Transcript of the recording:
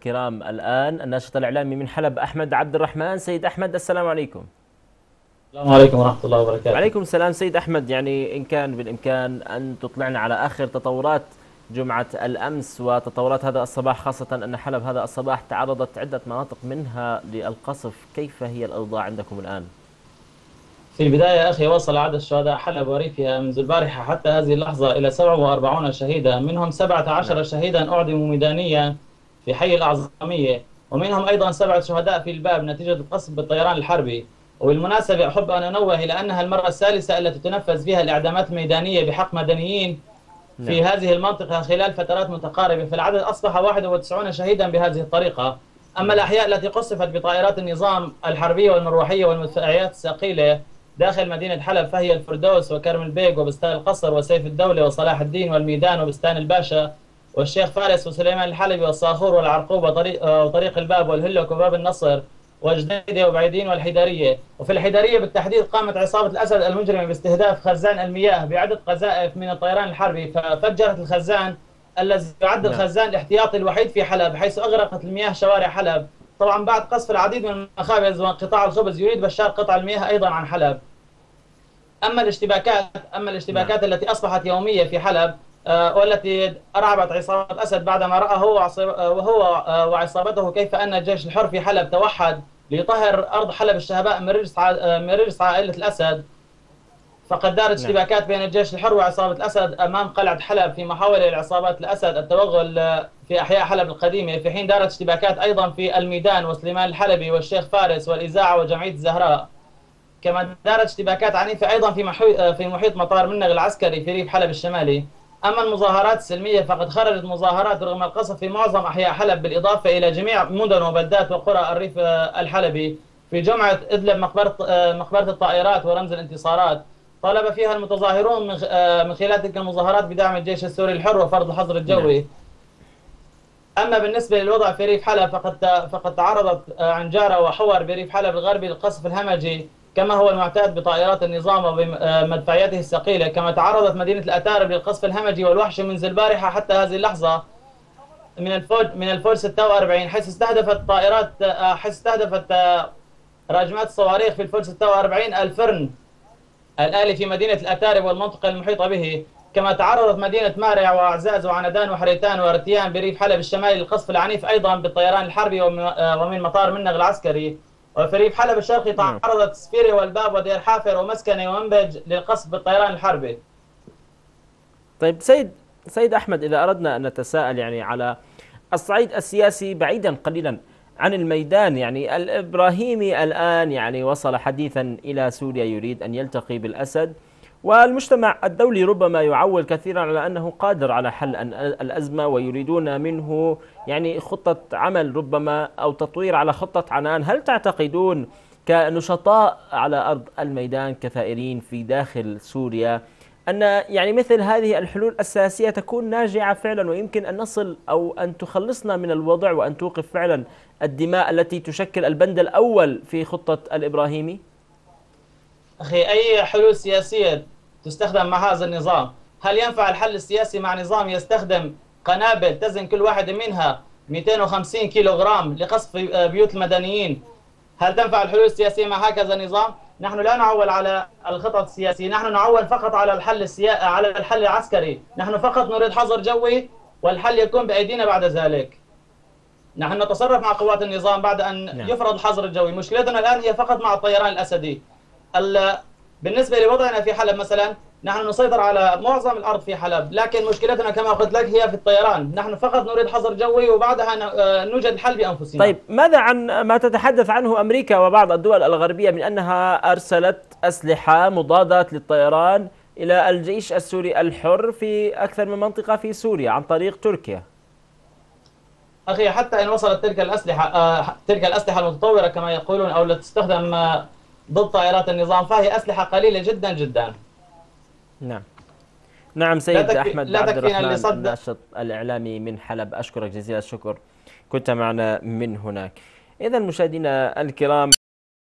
الكرام الآن الناشط الإعلامي من حلب أحمد عبد الرحمن. سيد أحمد، السلام عليكم. السلام عليكم ورحمة الله وبركاته. وعليكم السلام. سيد أحمد، يعني إن كان بالإمكان أن تطلعنا على آخر تطورات جمعة الأمس وتطورات هذا الصباح، خاصة أن حلب هذا الصباح تعرضت عدة مناطق منها للقصف. كيف هي الأوضاع عندكم الآن؟ في البداية أخي، وصل عدد شهداء حلب وريفها منذ البارحة حتى هذه اللحظة إلى 47 شهيدا، منهم نعم. 17 شهيدا أعدموا ميدانيا في حي الأعظمية، ومنهم أيضا 7 شهداء في الباب نتيجة القصف بالطيران الحربي. وبالمناسبة أحب أن أنوه إلى أنها المرة الثالثة التي تنفذ فيها الإعدامات الميدانية بحق مدنيين نعم. في هذه المنطقة خلال فترات متقاربة، فالعدد أصبح 91 شهيدا بهذه الطريقة. أما نعم. الأحياء التي قصفت بطائرات النظام الحربية والمروحية والمدفعيات الثقيلة داخل مدينة حلب فهي الفردوس وكرم البيك وبستان القصر وسيف الدولة وصلاح الدين والميدان وبستان الباشا والشيخ فارس وسليمان الحلبي والصاخور والعرقوب وطريق الباب والهلك وباب النصر وجديدة وبعيدين والحيدرية. وفي الحيدرية بالتحديد قامت عصابة الأسد المجرمة باستهداف خزان المياه بعدة قذائف من الطيران الحربي، ففجرت الخزان الذي يعد نعم. الخزان الاحتياطي الوحيد في حلب، حيث أغرقت المياه شوارع حلب. طبعا بعد قصف العديد من المخابز وانقطاع الخبز، يريد بشار قطع المياه أيضا عن حلب. أما نعم. الاشتباكات التي أصبحت يومية في حلب، والتي أرعبت عصابة أسد بعدما رأى وعصابته كيف أن الجيش الحر في حلب توحد ليطهر أرض حلب الشهباء من رجس عائلة الأسد. فقد دارت نعم. اشتباكات بين الجيش الحر وعصابة الأسد أمام قلعة حلب في محاولة لعصابات الأسد التوغل في أحياء حلب القديمة، في حين دارت اشتباكات أيضا في الميدان وسليمان الحلبي والشيخ فارس والإذاعة وجمعية الزهراء. كما دارت اشتباكات عنيفة أيضا في محيط مطار منغ العسكري في ريف حلب الشمالي. أما المظاهرات السلمية فقد خرجت مظاهرات رغم القصف في معظم أحياء حلب، بالإضافة إلى جميع مدن وبلدات وقرى الريف الحلبي في جمعة إدلب مقبرة الطائرات ورمز الانتصارات. طالب فيها المتظاهرون من خلال تلك المظاهرات بدعم الجيش السوري الحر وفرض الحظر نعم. الجوي. أما بالنسبة للوضع في ريف حلب فقد تعرضت عنجارة وحور بريف حلب الغربي للقصف الهمجي كما هو المعتاد بطائرات النظام وبمدفعياته الثقيلة. كما تعرضت مدينة الأتارب للقصف الهمجي والوحشي منذ البارحة حتى هذه اللحظة من الفوج 46، حيث استهدفت راجمات الصواريخ في الفوج 46 الفرن الآلي في مدينة الأتارب والمنطقة المحيطة به. كما تعرضت مدينة مارع وأعزاز وعندان وحريتان ورتيان بريف حلب الشمالي للقصف العنيف أيضا بالطيران الحربي ومن مطار منغ العسكري. وفي ريف حلب الشرقي نعم. تعرضت سفيري والباب ودير حافر ومسكنة ومنبج للقصف بالطيران الحربي. طيب سيد أحمد، إذا أردنا أن نتساءل يعني على الصعيد السياسي بعيدا قليلا عن الميدان، يعني الإبراهيمي الآن يعني وصل حديثا إلى سوريا، يريد أن يلتقي بالأسد، والمجتمع الدولي ربما يعول كثيرا على أنه قادر على حل الأزمة، ويريدون منه يعني خطة عمل ربما أو تطوير على خطة عنان. هل تعتقدون كنشطاء على أرض الميدان كثائرين في داخل سوريا أن يعني مثل هذه الحلول السياسية تكون ناجعة فعلا، ويمكن أن نصل أو أن تخلصنا من الوضع وأن توقف فعلا الدماء التي تشكل البند الأول في خطة الإبراهيمي؟ أخي، أي حلول سياسية تستخدم مع هذا النظام؟ هل ينفع الحل السياسي مع نظام يستخدم قنابل تزن كل واحدة منها 250 كيلوغرام لقصف بيوت المدنيين؟ هل تنفع الحلول السياسية مع هكذا نظام؟ نحن لا نعول على الخطط السياسية، نحن نعول فقط على على الحل العسكري. نحن فقط نريد حظر جوي والحل يكون بأيدينا بعد ذلك. نحن نتصرف مع قوات النظام بعد أن نعم. يفرض الحظر الجوي. مشكلتنا الآن هي فقط مع الطيران الأسدي. بالنسبة لوضعنا في حلب مثلا، نحن نسيطر على معظم الأرض في حلب، لكن مشكلتنا كما قلت لك هي في الطيران. نحن فقط نريد حظر جوي وبعدها نوجد الحل بأنفسنا. طيب، ماذا عن ما تتحدث عنه أمريكا وبعض الدول الغربية من أنها أرسلت أسلحة مضادة للطيران إلى الجيش السوري الحر في أكثر من منطقة في سوريا عن طريق تركيا؟ أخي، حتى إن وصلت تلك الأسلحة المتطورة كما يقولون أو التي تستخدم ضد طائرات النظام، فهي أسلحة قليلة جدا جدا. نعم. نعم. سيد أحمد لا عبد تكفينا الرحمن لصد. الناشط الإعلامي من حلب، أشكرك جزيل الشكر، كنت معنا من هناك. إذا مشاهدينا الكرام